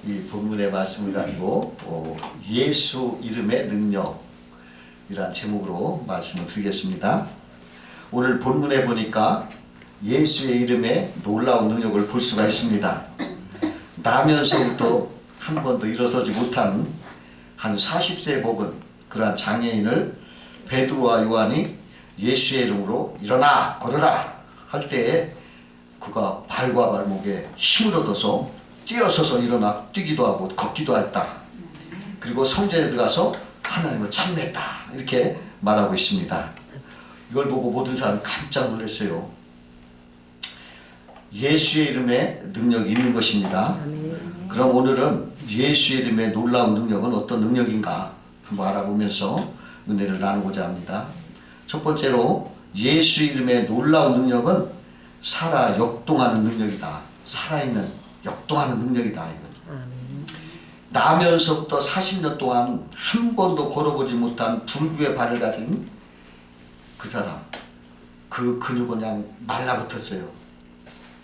이 본문의 말씀을 가지고 예수 이름의 능력이란 제목으로 말씀을 드리겠습니다. 오늘 본문에 보니까 예수의 이름에 놀라운 능력을 볼 수가 있습니다. 나면서부터 한 번도 일어서지 못한 한 40세 먹은 그러한 장애인을 베드로와 요한이 예수의 이름으로 일어나 걸어라 할 때에 그가 발과 발목에 힘을 얻어서 뛰어서서 일어나 뛰기도 하고 걷기도 했다. 그리고 성전에 들어가서 하나님을 찬미했다. 이렇게 말하고 있습니다. 이걸 보고 모든 사람이 깜짝 놀랐어요. 예수의 이름에 능력이 있는 것입니다. 그럼 오늘은 예수의 이름의 놀라운 능력은 어떤 능력인가 한번 알아보면서 은혜를 나누고자 합니다. 첫 번째로 예수 이름의 놀라운 능력은 살아 역동하는 능력이다. 살아있는 역동하는 능력이다. 나면서부터 40년 동안 한 번도 걸어보지 못한 불구의 발을 가진 그 사람, 그 근육은 그냥 말라붙었어요.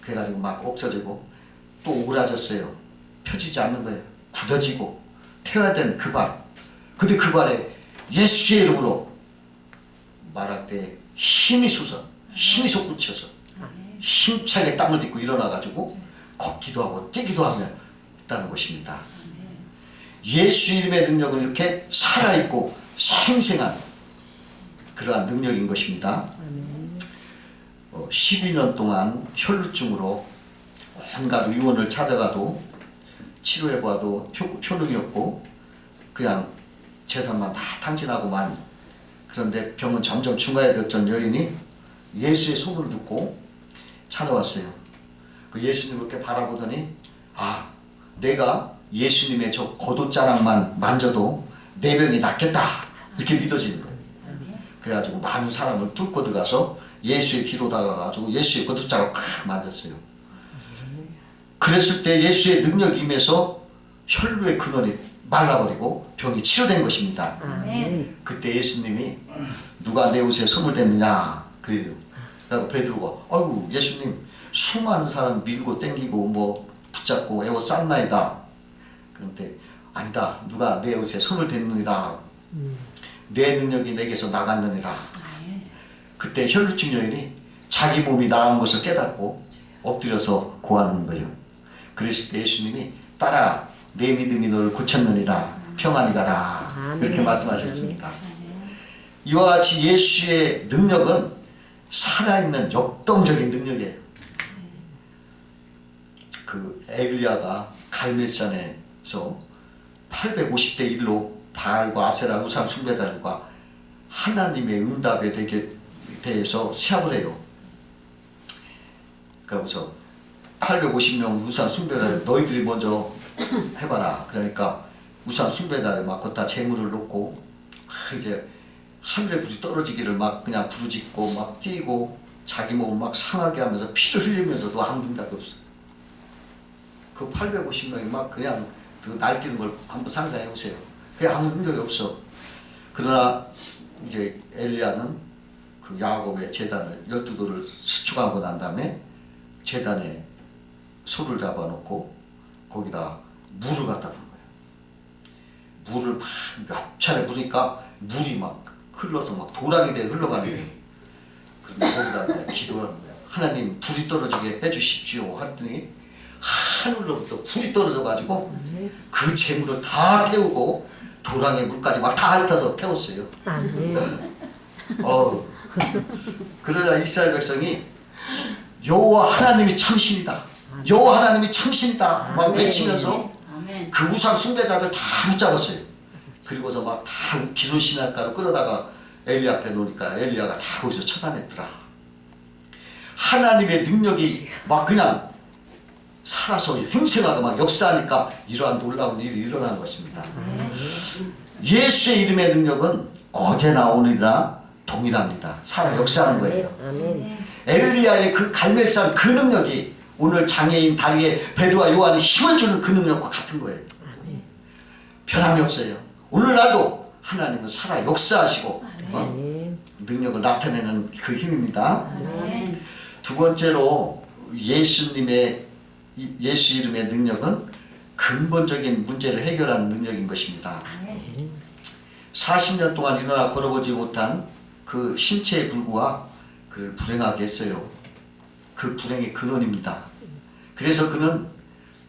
그래가지고 막 없어지고 또 오그라졌어요. 펴지지 않는 거예요. 굳어지고 태워야 되는 그 발. 근데 그 발에 예수의 이름으로 말할 때 힘이 솟아, 힘이 솟구쳐서 힘차게 땀을 딛고 일어나가지고 걷기도 하고 뛰기도 하며 있다는 것입니다. 예수 이름의 능력은 이렇게 살아있고 생생한 그러한 능력인 것입니다. 12년 동안 혈루증으로 온갖 의원을 찾아가도 치료해봐도 효능이 없고 그냥 재산만 다 탕진하고만. 그런데 병은 점점 중화해졌던 여인이 예수의 소문을 듣고 찾아왔어요. 그 예수님을 이렇게 바라보더니 내가 예수님의 저 겉옷자락만 만져도 내 병이 낫겠다 이렇게 믿어지는 거예요. 그래가지고 많은 사람을 뚫고 들어가서 예수의 뒤로 다가가지고 예수의 겉옷자락을 만졌어요. 그랬을 때 예수의 능력이 임해서 혈루의 근원이 말라버리고 병이 치료된 것입니다. 그때 예수님이 누가 내 옷에 손을 댔느냐 그래요. 그래서 베드로가 아이고 예수님 수많은 사람 밀고 땡기고 뭐 붙잡고 에워 쌌나이다. 그런데 아니다. 누가 내 옷에 손을 댔느니라. 내 능력이 내게서 나갔느니라. 그때 혈루증 여인이 자기 몸이 나은 것을 깨닫고 엎드려서 고하는 거예요. 그랬을 때 예수님이 따라 내 믿음이 너를 고쳤느니라. 평안히 가라. 이렇게 말씀하셨습니다. 이와 같이 예수의 능력은 살아있는 역동적인 능력이에요. 그 엘리야가 갈멜산에서 850대 1로 바알과 아세라 우상 숭배자들과 하나님의 응답에 대해서 시합을 해요. 그래서 850명 우상 숭배자들 너희들이 먼저 해봐라. 그러니까 우상 숭배자들 막 걷다 재물을 놓고 이제 하늘에 불이 떨어지기를 막 그냥 부르짖고 막 뛰고 자기 몸을 막 상하게 하면서 피를 흘리면서도 아무 응답이 없어요. 그 850명이 막 그냥 그 날뛰는 걸 한번 상상해 보세요. 그냥 아무 능력이 없어. 그러나 이제 엘리야는 그 야곱의 제단을 12돌을 수축하고 난 다음에 제단에 소를 잡아놓고 거기다 물을 갖다 부은 거예요. 물을 막 몇 차례 부으니까 물이 막 흘러서 막 도랑이 돼 흘러가는 거예요. 그런데 거기다 기도를 하는 거예요. 하나님 불이 떨어지게 해주십시오. 했더니 하늘로부터 불이 떨어져가지고 그 재물을 다 태우고 도랑의 물까지 막 다 핥아서 태웠어요. 그러자 이스라엘 백성이 여호와 하나님이 참신이다. 여호와 하나님이 참신이다. 막 외치면서 그 우상 숭배자들 다 붙잡았어요. 그리고서 막 다 기손신앙가로 끌어다가 엘리 앞에 놓으니까 엘리야가 다 거기서 처단했더라. 하나님의 능력이 막 그냥 살아서 행생하고 막 역사하니까 이러한 놀라운 일이 일어난 것입니다. 예수의 이름의 능력은 어제나 오늘이나 동일합니다. 살아 역사하는 거예요. 엘리야의 그 갈멜산 그 능력이 오늘 장애인 다리에 베드로와 요한이 힘을 주는 그 능력과 같은 거예요. 변함이 없어요. 오늘날도 하나님은 살아 역사하시고 능력을 나타내는 그 힘입니다. 두 번째로 예수님의 예수 이름의 능력은 근본적인 문제를 해결하는 능력인 것입니다. 40년 동안 일어나 걸어보지 못한 그 신체의 불구가 그를 불행하게 했어요. 그 불행의 근원입니다. 그래서 그는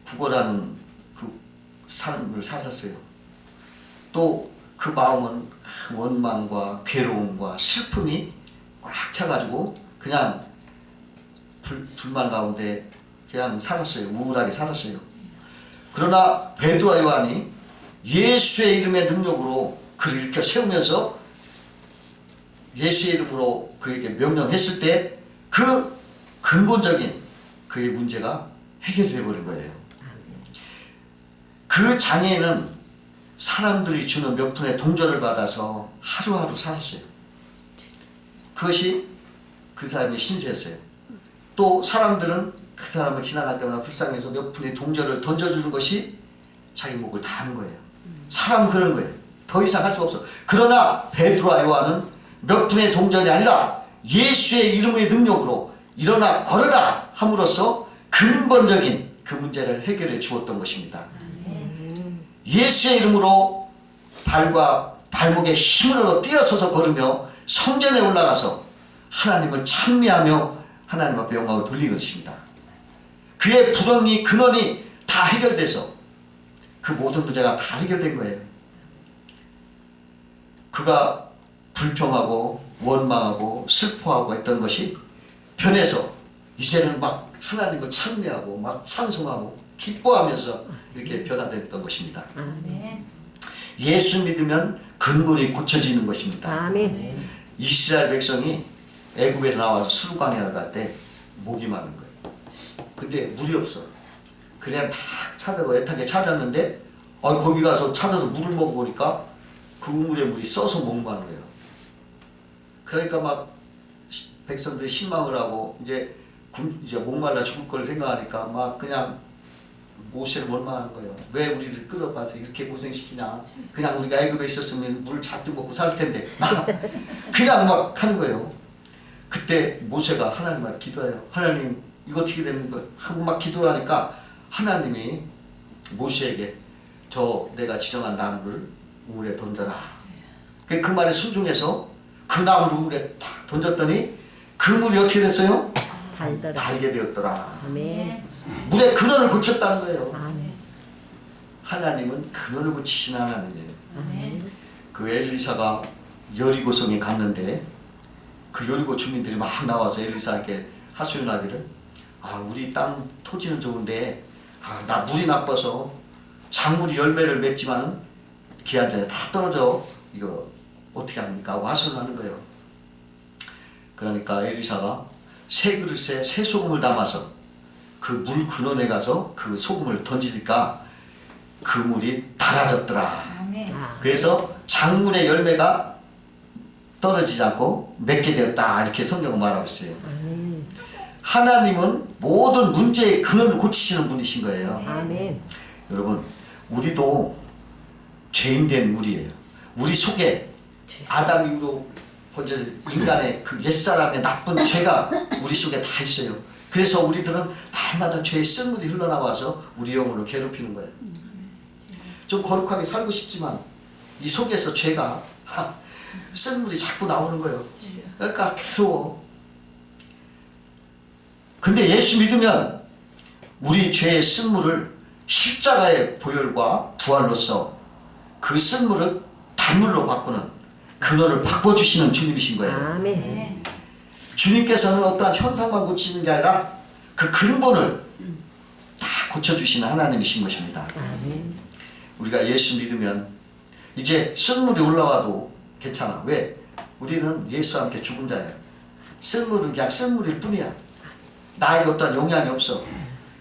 구걸하는 그 삶을 사셨어요. 또 그 마음은 원망과 괴로움과 슬픔이 꽉 차가지고 그냥 불만 가운데 그냥 살았어요. 우울하게 살았어요. 그러나 베드로와 요한이 예수의 이름의 능력으로 그를 일으켜 세우면서 예수의 이름으로 그에게 명령했을 때 그 근본적인 그의 문제가 해결되어 버린 거예요. 그 장애인은 사람들이 주는 몇 푼의 동전을 받아서 하루하루 살았어요. 그것이 그 사람의 신세였어요. 또 사람들은 그 사람을 지나갈 때마다 불쌍해서 몇 푼의 동전을 던져주는 것이 자기 목을 다하는 거예요. 사람은 그런 거예요. 더 이상 할 수 없어. 그러나 베드로와 요한은 몇 푼의 동전이 아니라 예수의 이름의 능력으로 일어나 걸어라 함으로써 근본적인 그 문제를 해결해 주었던 것입니다. 예수의 이름으로 발과 발목에 힘을 얻어 뛰어서서 걸으며 성전에 올라가서 하나님을 찬미하며 하나님 앞에 영광을 돌리는 것입니다. 그의 불행이 근원이 다 해결돼서 그 모든 문제가 다 해결된 거예요. 그가 불평하고 원망하고 슬퍼하고 했던 것이 변해서 이제는 막 하나님을 찬미하고 막 찬송하고 기뻐하면서 이렇게 변화됐던 것입니다. 아멘. 예수 믿으면 근본이 고쳐지는 것입니다. 아멘. 이스라엘 백성이 애굽에서 나와서 수르광야를 갈 때 목이 마른 거예요. 근데 물이 없어. 그냥 막 찾아서 애타게 찾았는데 거기 가서 찾아서 물을 먹어보니까 그 우물의 물이 써서 목마른 거예요. 그러니까 막 백성들이 실망을 하고 이제 목말라 죽을 걸 생각하니까 막 그냥 모세를 원망하는 거예요. 왜 우리를 끌어봐서 이렇게 고생시키냐. 그냥 우리가 애굽에 있었으면 물 잔뜩 먹고 살 텐데. 그냥 막 하는 거예요. 그때 모세가 하나님한테 기도해요. 하나님 이거 어떻게 되는 거예요? 하고 막 기도하니까 하나님이 모세에게 저 내가 지정한 나무를 우물에 던져라. 그 말에 순종해서 그 나무를 우물에 탁 던졌더니 그 물이 어떻게 됐어요? 달더라. 달게 되었더라. 아멘. 물의 근원을 고쳤다는 거예요. 아멘. 하나님은 근원을 고치신 하나님이에요. 아멘. 그 엘리사가 여리고성에 갔는데 그 여리고 주민들이 막 나와서 엘리사에게 하소연하기를 우리 땅 토지는 좋은데 나 물이 나빠서 작물이 열매를 맺지만 기한 전에 다 떨어져. 이거 어떻게 합니까? 하고 하소연하는 거예요. 그러니까 엘리사가 새 그릇에 새 소금을 담아서 그 물 근원에 가서 그 소금을 던지니까 그 물이 달아졌더라. 아멘. 그래서 작물의 열매가 떨어지지 않고 맺게 되었다. 이렇게 성경은 말하고 있어요. 아멘. 하나님은 모든 문제의 근원을 고치시는 분이신 거예요. 아멘. 여러분 우리도 죄인된 우리예요. 우리 속에 아담 이후로 번져진 인간의 그 옛사람의 나쁜 죄가 우리 속에 다 있어요. 그래서 우리들은 날마다 죄의 쓴물이 흘러나와서 우리 영혼을 괴롭히는 거예요. 좀 거룩하게 살고 싶지만 이 속에서 죄가 쓴물이 자꾸 나오는 거예요. 그러니까 괴로워. 근데 예수 믿으면 우리 죄의 쓴물을 십자가의 보혈과 부활로서 그 쓴물을 단물로 바꾸는 근원을 바꿔주시는 주님이신 거예요. 아멘. 주님께서는 어떠한 현상만 고치는 게 아니라 그 근본을 다 고쳐주시는 하나님이신 것입니다. 아멘. 우리가 예수 믿으면 이제 쓴물이 올라와도 괜찮아. 왜? 우리는 예수와 함께 죽은 자예요. 쓴물은 그냥 쓴물일 뿐이야. 나에게 어떠한 영향이 없어.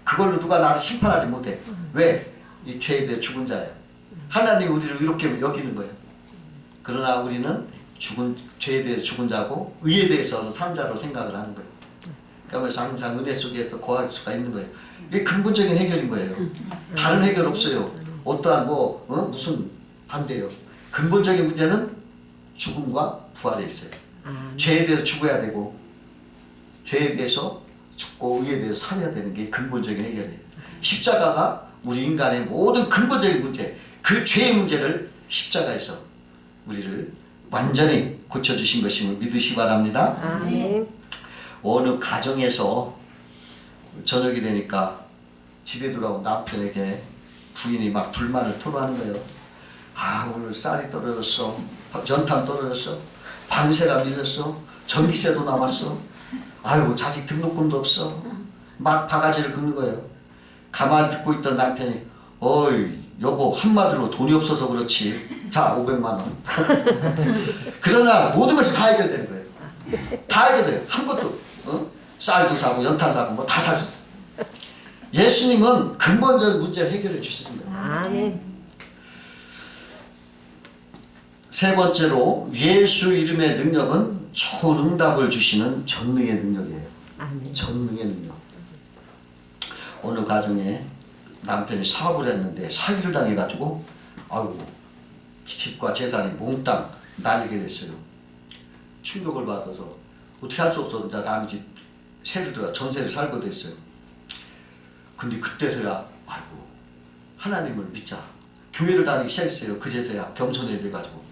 그걸로 누가 나를 심판하지 못해. 왜? 이 죄에 대해 죽은 자예요. 하나님이 우리를 이렇게 여기는 거예요. 그러나 우리는 죄에 대해 죽은 자고 의에 대해서는 산 자로 생각을 하는 거예요. 그러면서 항상 은혜 속에서 거할 수가 있는 거예요. 이게 근본적인 해결인 거예요. 다른 해결 없어요. 어떠한 무슨 반대요. 근본적인 문제는 죽음과 부활에 있어요. 죄에 대해서 죽어야 되고 죄에 대해서 죽고 의에 대해서 살아야 되는 게 근본적인 해결이에요. 십자가가 우리 인간의 모든 근본적인 문제, 그 죄의 문제를 십자가에서 우리를 완전히 고쳐주신 것임을 믿으시기 바랍니다. 아멘. 어느 가정에서 저녁이 되니까 집에 들어온 남편에게 부인이 막 불만을 토로하는 거예요. 아, 오늘 쌀이 떨어졌어, 연탄 떨어졌어, 밤새가 밀렸어, 전기세도 남았어, 아유 자식 등록금도 없어, 막 바가지를 긁는 거예요. 가만히 듣고 있던 남편이 어이 여보, 한마디로 돈이 없어서 그렇지, 자 500만 원. 그러나 모든 것이 다 해결되는 거예요. 다 해결돼요. 한 것도 쌀도 사고 연탄 사고 뭐 다 살 수 있어요. 예수님은 근본적인 문제를 해결해 주시는 거예요. 아멘. 세 번째로 예수 이름의 능력은 초응답을 주시는 전능의 능력이에요. 아멘. 전능의 능력. 어느 가정에 남편이 사업을 했는데 사기를 당해가지고 아이고 집과 재산이 몽땅 날리게 됐어요. 충격을 받아서 어떻게 할 수 없어 이제 남의 집 세를 들어 전세를 살고 됐어요. 근데 그때서야 아이고 하나님을 믿자, 교회를 다니기 시작했어요. 그제서야 겸손해져가지고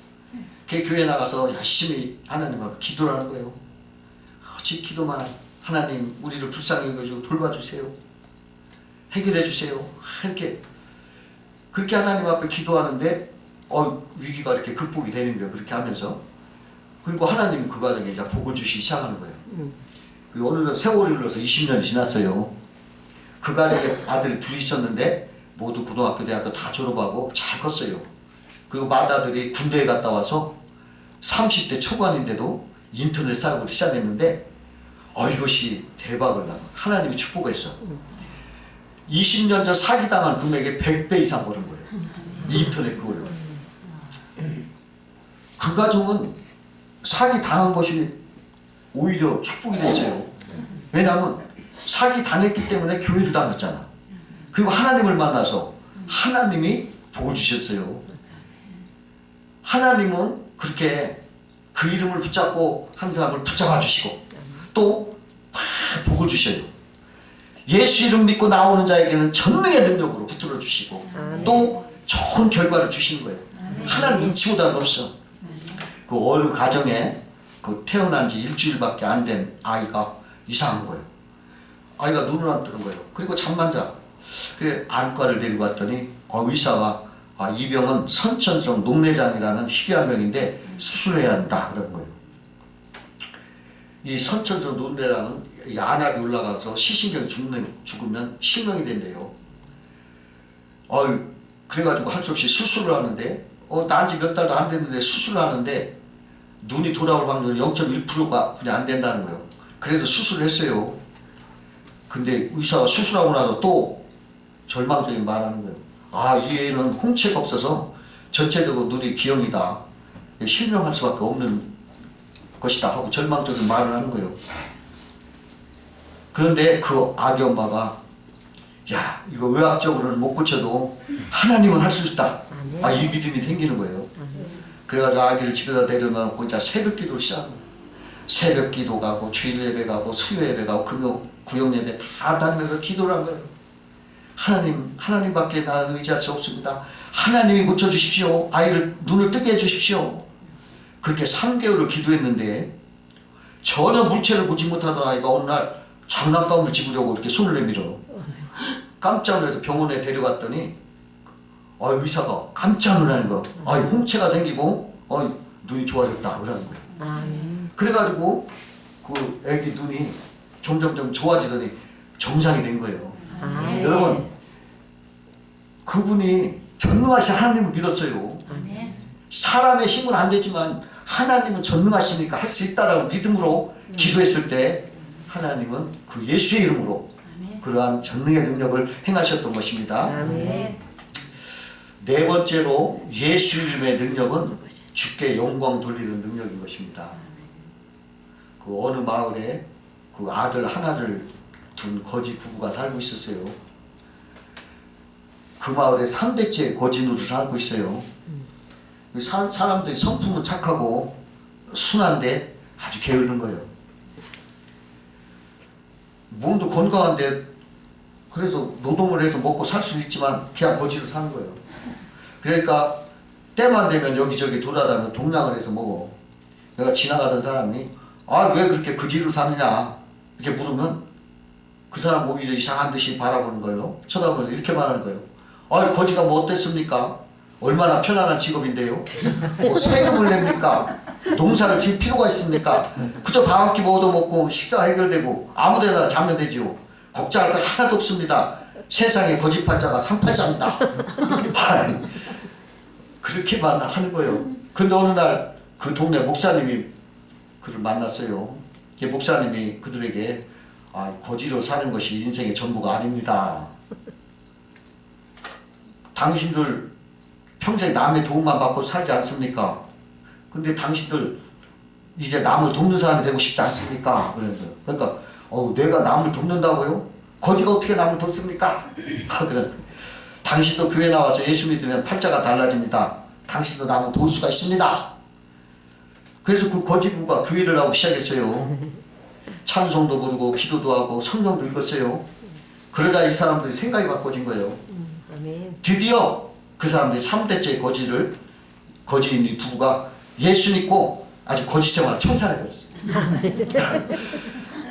그 교회 나가서 열심히 하나님 앞에 기도를 하는 거예요. 오직 기도만, 하나님 우리를 불쌍히 여겨주고 돌봐주세요, 해결해 주세요, 이렇게 그렇게 하나님 앞에 기도하는데 위기가 이렇게 극복이 되는 거예요. 그렇게 하면서. 그리고 하나님이 그 과정에 이제 복을 주시기 시작하는 거예요. 그 어느덧 세월이 흘러서 20년이 지났어요. 그 가정에 아들이 둘이 있었는데 모두 고등학교, 대학교 다 졸업하고 잘 컸어요. 그리고 맏아들이 군대에 갔다 와서 30대 초반인데도 인터넷 사업을 시작했는데 이것이 대박을 나고 하나님이 축복했어. 20년 전 사기당한 금액의 100배 이상 버는 거예요. 인터넷 그걸로. 그 가정은 사기 당한 것이 오히려 축복이 됐어요. 왜냐하면 사기 당했기 때문에 교회를 다녔잖아. 그리고 하나님을 만나서 하나님이 복을 주셨어요. 하나님은 그렇게 그 이름을 붙잡고 한 사람을 붙잡아 주시고 또 복을 주셔요. 예수 이름 믿고 나오는 자에게는 전능의 능력으로 붙들어 주시고 또 좋은 결과를 주시는 거예요. 하나님 눈치보다 없어. 그 어느 가정에 그 태어난 지 일주일밖에 안 된 아이가 이상한 거예요. 아이가 눈을 안 뜨는 거예요. 그리고 잠만 자. 그래 안과를 데리고 왔더니 의사가 이 병은 선천성 녹내장이라는 희귀한 병인데 수술해야 한다 그런 거예요. 이 선천성 녹내장은 이 안압이 올라가서 시신경이 죽으면 실명이 된대요. 그래가지고 할 수 없이 수술을 하는데 난 지 몇 달도 안 됐는데 수술을 하는데 눈이 돌아올 확률은 0.1%가 그냥 안 된다는 거예요. 그래서 수술을 했어요. 근데 의사가 수술하고 나서 또 절망적인 말 하는 거예요. 이 애는 홍채가 없어서 전체적으로 눈이 기형이다, 실명할 수밖에 없는 것이다 하고 절망적인 말을 하는 거예요. 그런데 그 아기 엄마가 야 이거 의학적으로는 못 고쳐도 하나님은 할 수 있다, 이 믿음이 생기는 거예요. 그래가지고 아기를 집에다 내려놓고 이제 새벽 기도를 시작합니다. 새벽 기도 가고 주일 예배 가고 수요 예배 가고 금요 구역 예배 다 다니면서 기도를 한 거예요. 하나님밖에 나는 의지할 수 없습니다. 하나님이 고쳐주십시오. 아이를 눈을 뜨게 해주십시오. 그렇게 3개월을 기도했는데 전혀 물체를 보지 못하던 아이가 어느 날 장난감을 집으려고 이렇게 손을 내밀어. 깜짝 놀라서 병원에 데려갔더니 의사가 깜짝 놀라는 거야. 홍채가 생기고 눈이 좋아졌다 그러는 거예요. 그래가지고 그 애기 눈이 점점점 좋아지더니 정상이 된 거예요. 여러분 그분이 전능하신 하나님을 믿었어요. 사람의 힘은 안 되지만 하나님은 전능하시니까 할 수 있다라는 믿음으로 기도했을 때 하나님은 그 예수의 이름으로 그러한 전능의 능력을 행하셨던 것입니다. 네 번째로 예수 이름의 능력은 주께 영광 돌리는 능력인 것입니다. 그 어느 마을에 그 아들 하나를 둔 거지 부부가 살고 있었어요. 그 마을에 3대째 거지누를 살고 있어요. 사람들이 성품은 착하고 순한데 아주 게으른 거예요. 몸도 건강한데 그래서 노동을 해서 먹고 살 수는 있지만 그냥 거지로 사는 거예요. 그러니까 때만 되면 여기저기 돌아다니면서 동냥을 해서 먹어. 내가 지나가던 사람이 아 왜 그렇게 거지로 사느냐 이렇게 물으면 그 사람 오히려 이상한 듯이 바라보는 거예요. 쳐다보면서 이렇게 말하는 거예요. 아 거지가 뭐 어땠습니까? 얼마나 편안한 직업인데요. 뭐 세금을 냅니까? 농사를 지을 필요가 있습니까? 그저 밥 한 끼 얻어먹고 식사 해결되고 아무데나 자면 되지요. 걱정할 거 하나도 없습니다. 세상에 거짓팔자가 상팔자입니다. 그렇게만 하는 거예요. 근데 어느 날 그 동네 목사님이 그를 만났어요. 목사님이 그들에게 아, 거지로 사는 것이 인생의 전부가 아닙니다. 당신들 평생 남의 도움만 받고 살지 않습니까? 근데 당신들 이제 남을 돕는 사람이 되고 싶지 않습니까? 그러니까 내가 남을 돕는다고요? 거지가 어떻게 남을 돕습니까? 그래. 당신도 교회 나와서 예수 믿으면 팔자가 달라집니다. 당신도 남을 도울 수가 있습니다. 그래서 그 거지부가 교회를 하고 시작했어요. 찬송도 부르고 기도도 하고 성경도 읽었어요. 그러자 이 사람들이 생각이 바꿔진 거예요. 드디어 그 사람들이 3대째 거지인 부부가 예수 믿고 아주 거지 생활 청산해버렸어요.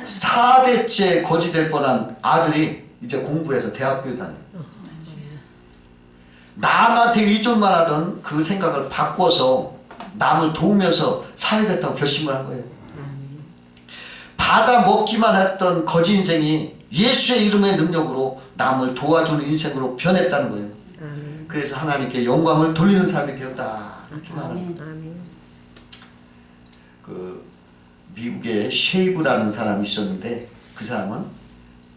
4대째 거지 될 뻔한 아들이 이제 공부해서 대학교에 다녀요. 남한테 의존만 하던 그 생각을 바꿔서 남을 도우면서 살겠다고 결심을 한 거예요. 받아 먹기만 했던 거지 인생이 예수의 이름의 능력으로 남을 도와주는 인생으로 변했다는 거예요. 그래서 하나님께 영광을 돌리는 사람이 되었다. 이렇게 말합니다. 그 미국에 쉐이브라는 사람이 있었는데 그 사람은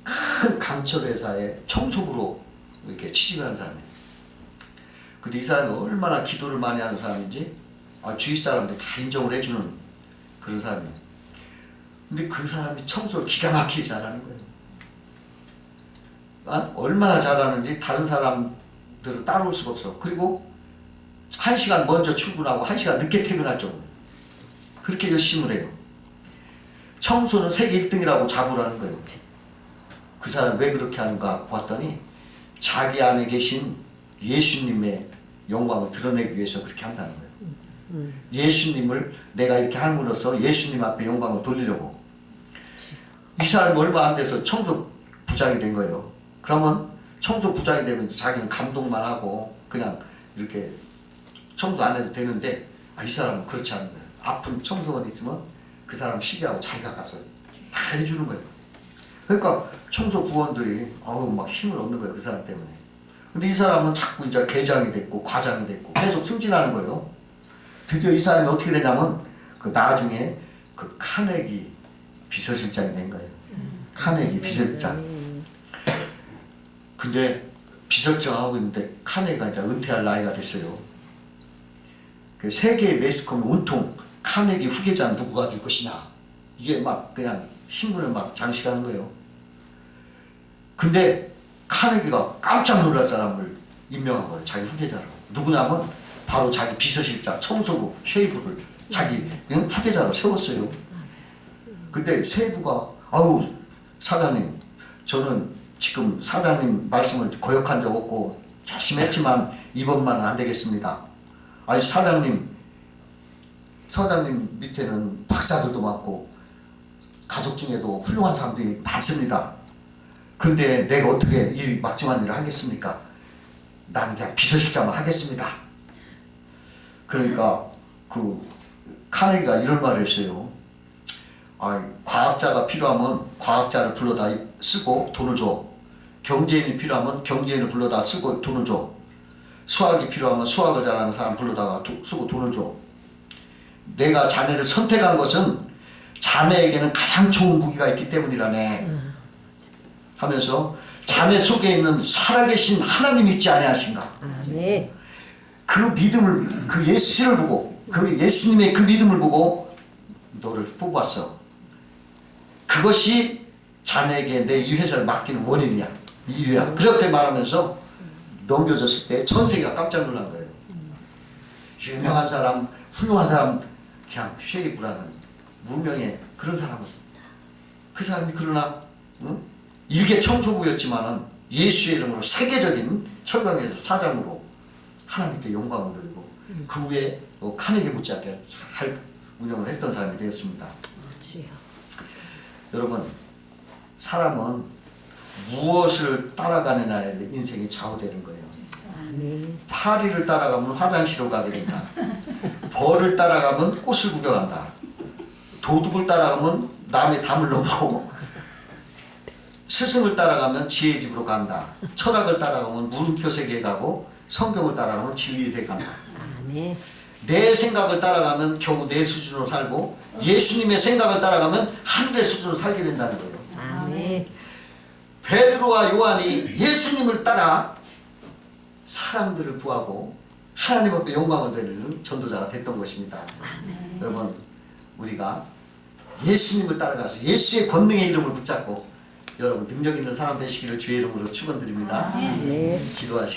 큰 강철 회사의 청소부로 이렇게 취직하는 사람이에요. 근데 이 사람이 얼마나 기도를 많이 하는 사람인지 주위 사람들 다 인정을 해주는 그런 사람이에요. 근데 그 사람이 청소를 기가 막히게 잘하는 거예요. 얼마나 잘하는지 다른 사람들은 따라올 수가 없어. 그리고 1시간 먼저 출근하고 1시간 늦게 퇴근할 정도예요. 그렇게 열심히 해요. 청소는 세계 1등이라고 자부를 하는 거예요. 그 사람이 왜 그렇게 하는가 봤더니 자기 안에 계신 예수님의 영광을 드러내기 위해서 그렇게 한다는 거예요. 예수님을 내가 이렇게 함으로써 예수님 앞에 영광을 돌리려고. 이 사람이 얼마 안 돼서 청소 부장이 된 거예요. 그러면 청소 부장이 되면 자기는 감동만 하고 그냥 이렇게 청소 안 해도 되는데 이 사람은 그렇지 않은 거예요. 아픈 청소원 있으면 그 사람 쉬게 하고 자기가 가서 다 해주는 거예요. 그러니까 청소 부원들이 막 힘을 얻는 거예요. 그 사람 때문에. 근데 이 사람은 자꾸 이제 계장이 됐고 과장이 됐고 계속 승진하는 거예요. 드디어 이 사람이 어떻게 되냐면 그 나중에 그 카네기 비서실장이 된 거예요. 카네기 비서실장. 근데 비서실장 하고 있는데 카네기가 이제 은퇴할 나이가 됐어요. 그 세계의 매스컴이 온통 카네기 후계자는 누구가 될 것이냐 이게 막 그냥 신문에 막 장식하는 거예요. 근데 카네기가 깜짝 놀랄 사람을 임명한 거예요. 자기 후계자로. 누구냐면 바로 자기 비서실장 청소부 쉐이브를 자기 후계자로 세웠어요. 근데 쉐이브가 사장님 저는 지금 사장님 말씀을 거역한 적 없고 열심히 했지만 이번만은 안 되겠습니다. 사장님 밑에는 박사들도 많고 가족 중에도 훌륭한 사람들이 많습니다. 근데 내가 어떻게 이 막중한 일을 하겠습니까? 난 그냥 비서실장만 하겠습니다. 그러니까 그 카네기가 이런 말을 했어요. 과학자가 필요하면 과학자를 불러다 쓰고 돈을 줘. 경제인이 필요하면 경제인을 불러다 쓰고 돈을 줘. 수학이 필요하면 수학을 잘하는 사람 불러다가 쓰고 돈을 줘. 내가 자네를 선택한 것은 자네에게는 가장 좋은 무기가 있기 때문이라네 하면서 자네 속에 있는 살아계신 하나님 있지 아니하신가. 그 믿음을 그 예수를 보고 그 예수님의 그 믿음을 보고 너를 뽑았어. 그것이 자네에게 내 이 회사를 맡기는 원인이야. 이유야. 그렇게 말하면서 넘겨졌을 때 전 세계가 깜짝 놀란 거예요. 유명한 사람, 훌륭한 사람, 그냥 쉐이브라는 무명의 그런 사람은 그 사람이 그러나 일개 청소부였지만은 예수의 이름으로 세계적인 철강에서 사장으로 하나님께 영광을 돌리고 그 후에 카네기 못지않게 잘 운영을 했던 사람이 되었습니다. 주여. 여러분, 사람은 무엇을 따라가느냐에 인생이 좌우되는 거예요. 아멘. 파리를 따라가면 화장실로 가게 된다. 벌을 따라가면 꽃을 구경한다. 도둑을 따라가면 남의 담을 넘고, 스승을 따라가면 지혜의 집으로 간다. 철학을 따라가면 물음표 세계에 가고, 성경을 따라가면 진리의 세계에 간다. 아멘. 내 생각을 따라가면 겨우 내 수준으로 살고, 예수님의 생각을 따라가면 하늘의 수준으로 살게 된다는 거예요. 아멘. 베드로와 요한이 예수님을 따라 사람들을 구하고 하나님 앞에 영광을 돌리는 전도자가 됐던 것입니다. 여러분, 우리가 예수님을 따라가서 예수의 권능의 이름을 붙잡고 여러분 능력 있는 사람 되시기를 주의 이름으로 축원드립니다. 아멘. 기도하시